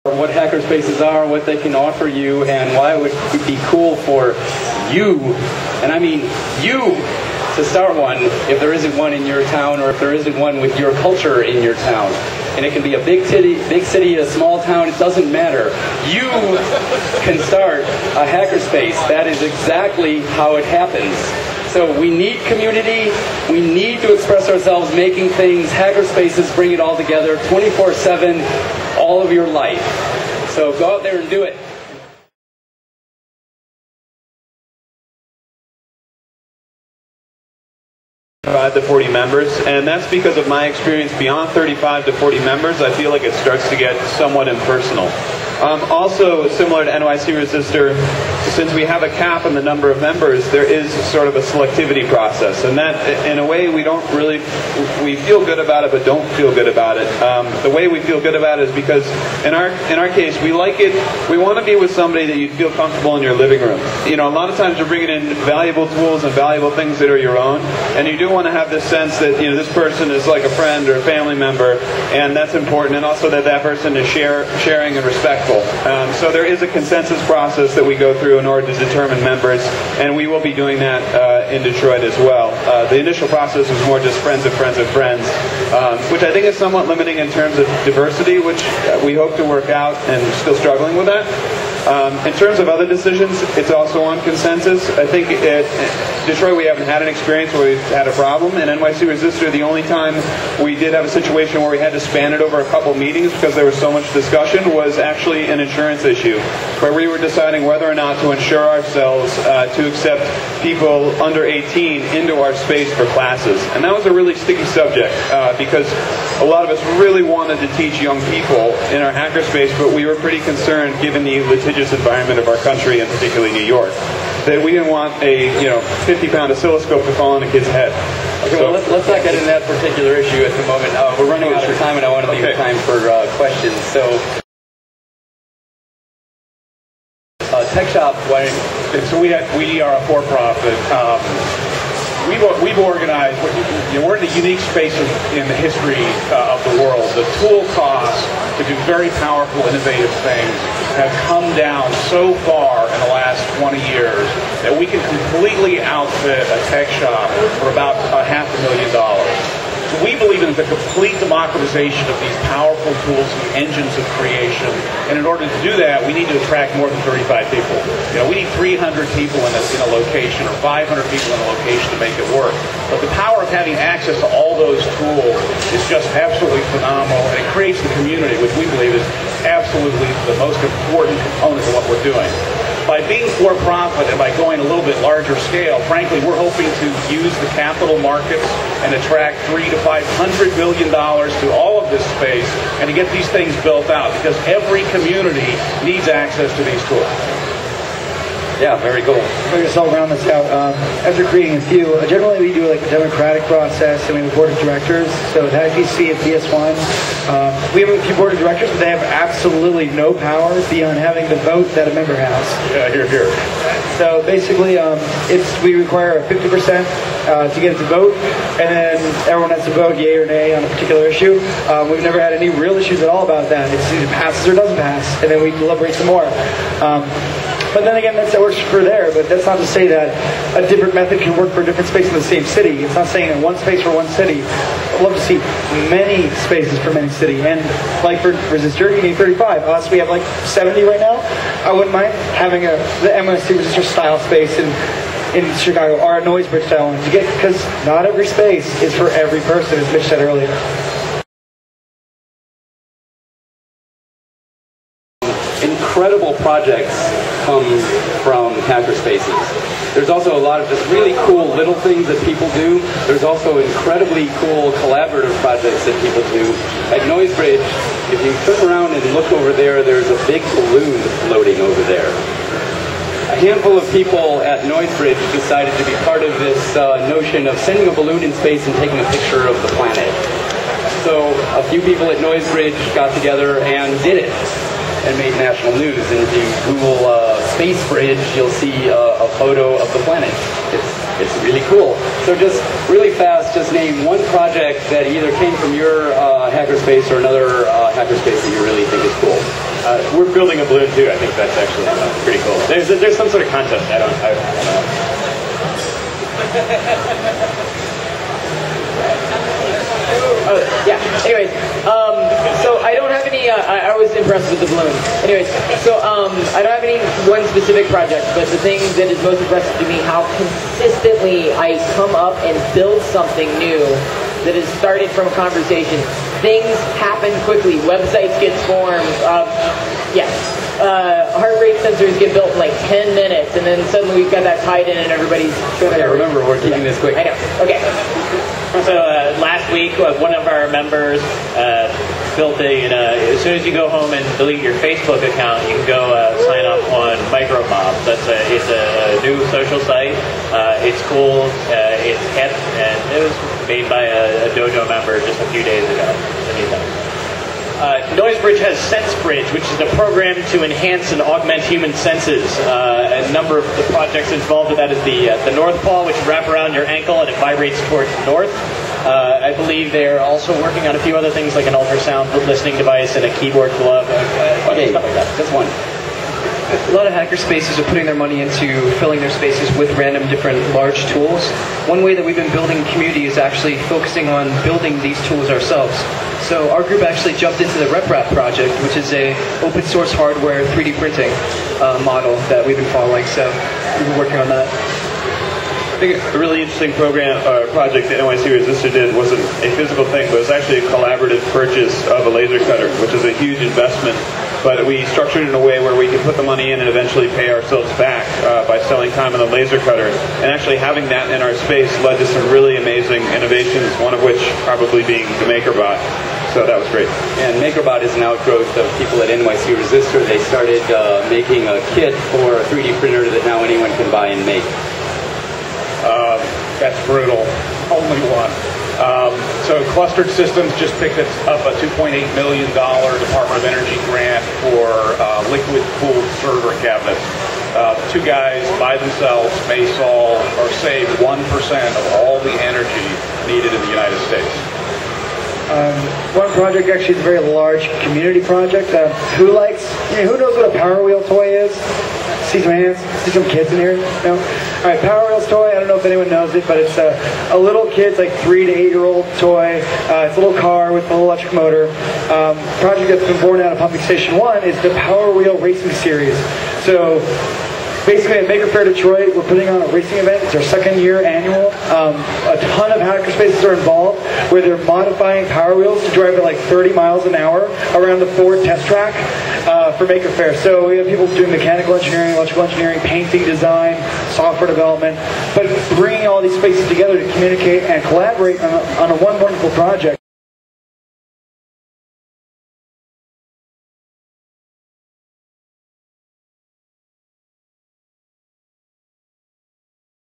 what hackerspaces are, what they can offer you, and why it would be cool for you, and I mean you, to start one if there isn't one in your town, or if there isn't one with your culture in your town. And it can be a big city, a small town, it doesn't matter. You can start a hackerspace. That is exactly how it happens. So we need community, we need to express ourselves making things. Hackerspaces bring it all together 24/7, all of your life. So go out there and do it. 35 to 40 members, and that's because of my experience. Beyond 35 to 40 members, I feel like it starts to get somewhat impersonal. Also, similar to NYC Resistor, since we have a cap on the number of members, there is sort of a selectivity process, and that, in a way, we feel good about it, but don't feel good about it. The way we feel good about it is because, in our case, we like it. We want to be with somebody that you feel comfortable in your living room. You know, a lot of times you're bringing in valuable tools and valuable things that are your own, and you do want to have this sense that, you know, this person is like a friend or a family member, and that's important, and also that that person is sharing and respectful. So there is a consensus process that we go through in order to determine members, and we will be doing that in Detroit as well. The initial process was more just friends of friends of friends, which I think is somewhat limiting in terms of diversity, which we hope to work out, and still struggling with that. In terms of other decisions, it's also on consensus. I think at Detroit we haven't had an experience where we've had a problem. In NYC Resistor, the only time we did have a situation where we had to span it over a couple meetings because there was so much discussion was actually an insurance issue, where we were deciding whether or not to insure ourselves to accept people under 18 into our space for classes. And that was a really sticky subject because a lot of us really wanted to teach young people in our hackerspace, but we were pretty concerned, given the litigious environment of our country, and particularly New York, that we didn't want a 50-pound oscilloscope to fall on a kid's head. Okay, so, well, let's not get into that particular issue at the moment. We're running out of time, and I want to leave time for questions. So, Tech Shop, so we are a for-profit. We've organized, we're in a unique space in the history of the world. The tool costs to do very powerful, innovative things have come down so far in the last 20 years that we can completely outfit a tech shop for about $500,000. So we believe in the complete democratization of these powerful tools and engines of creation. And in order to do that, we need to attract more than 35 people. You know, we need 300 people in a location, or 500 people in a location to make it work. But the power of having access to all those tools is just absolutely phenomenal, and it creates the community, which we believe is absolutely the most important component of what we're doing. By being for-profit and by going a little bit larger scale, frankly, we're hoping to use the capital markets and attract $300 to $500 million to all of this space and to get these things built out, because every community needs access to these tools. Yeah, very cool. We're going to round this out. After creating a few, generally we do like a democratic process, and we have a board of directors. So at HPC at PS1, we have a few board of directors, but they have absolutely no power beyond having the vote that a member has. Yeah, here. So basically, we require a 50% to get it to vote, and then everyone has to vote yay or nay on a particular issue. We've never had any real issues at all about that. It's either passes or doesn't pass, and then we deliberate some more. But then again, that works for there, but that's not to say that a different method can work for a different space in the same city. It's not saying that one space for one city. I'd love to see many spaces for many city. And like for Resistor, you need 35. Us, we have like 70 right now. I wouldn't mind having the NYC Resistor style space in Chicago, or a noise bridge style one, because not every space is for every person, as Mitch said earlier. Incredible projects come from hackerspaces. There's also a lot of just really cool little things that people do. There's also incredibly cool collaborative projects that people do. At Noisebridge, if you turn around and look over there, there's a big balloon floating over there. A handful of people at Noisebridge decided to be part of this notion of sending a balloon in space and taking a picture of the planet. So a few people at Noisebridge got together and did it, and made national news. And if you Google Space Bridge, you'll see a photo of the planet. It's really cool. So just really fast, just name one project that either came from your hackerspace or another hackerspace that you really think is cool. We're building a balloon too. I think that's actually pretty cool. There's some sort of contest. I don't know. Yeah. Anyways, so I don't have any. I was impressed with the balloon. Anyways, so I don't have any one specific project, but the thing that is most impressive to me, how consistently I come up and build something new that has started from a conversation. Things happen quickly. Websites get formed. Heart rate sensors get built in like 10 minutes, and then suddenly we've got that tied in, and everybody's. Yeah, remember we're keeping this quick. I know. Okay. So last week, one of our members built as soon as you go home and delete your Facebook account, you can go sign up on MicroMob. It's a new social site. It's cool. It's hip, and it was made by a dojo member just a few days ago. NoiseBridge has SenseBridge, which is a program to enhance and augment human senses. A number of the projects involved with that is the North Paw, which you wrap around your ankle and it vibrates towards the north. I believe they're also working on a few other things like an ultrasound listening device and a keyboard glove. Stuff like that. Just one. A lot of hackerspaces are putting their money into filling their spaces with random different large tools. One way that we've been building community is actually focusing on building these tools ourselves. So our group actually jumped into the RepRap project, which is a open source hardware 3D printing model that we've been following. So we've been working on that. I think a really interesting project that NYC Resistor did wasn't a physical thing, but it was actually a collaborative purchase of a laser cutter, which is a huge investment. But we structured it in a way where we could put the money in and eventually pay ourselves back by selling time on the laser cutter. And actually having that in our space led to some really amazing innovations, one of which probably being the MakerBot. So that was great. And MakerBot is an outgrowth of people at NYC Resistor. They started making a kit for a 3D printer that now anyone can buy and make. That's brutal. Only one. So Clustered Systems just picked up a $2.8 million Department of Energy grant for liquid-cooled server cabinets. Two guys by themselves may solve or save 1% of all the energy needed in the United States. One project actually is a very large community project. Who knows what a Power Wheel toy is? See some hands? See some kids in here? No? All right, Power Wheels toy, I don't know if anyone knows it, but it's a little kid's like 3 to 8-year-old toy. It's a little car with a little electric motor. Project that's been born out of Pumping Station 1 is the Power Wheel Racing Series. So basically at Maker Faire Detroit, we're putting on a racing event. It's our second year annual. A ton of hackerspaces are involved where they're modifying Power Wheels to drive at like 30 miles an hour around the Ford test track for Maker Faire. So we have people doing mechanical engineering, electrical engineering, painting, design, software development, but bringing all these spaces together to communicate and collaborate on a one wonderful project.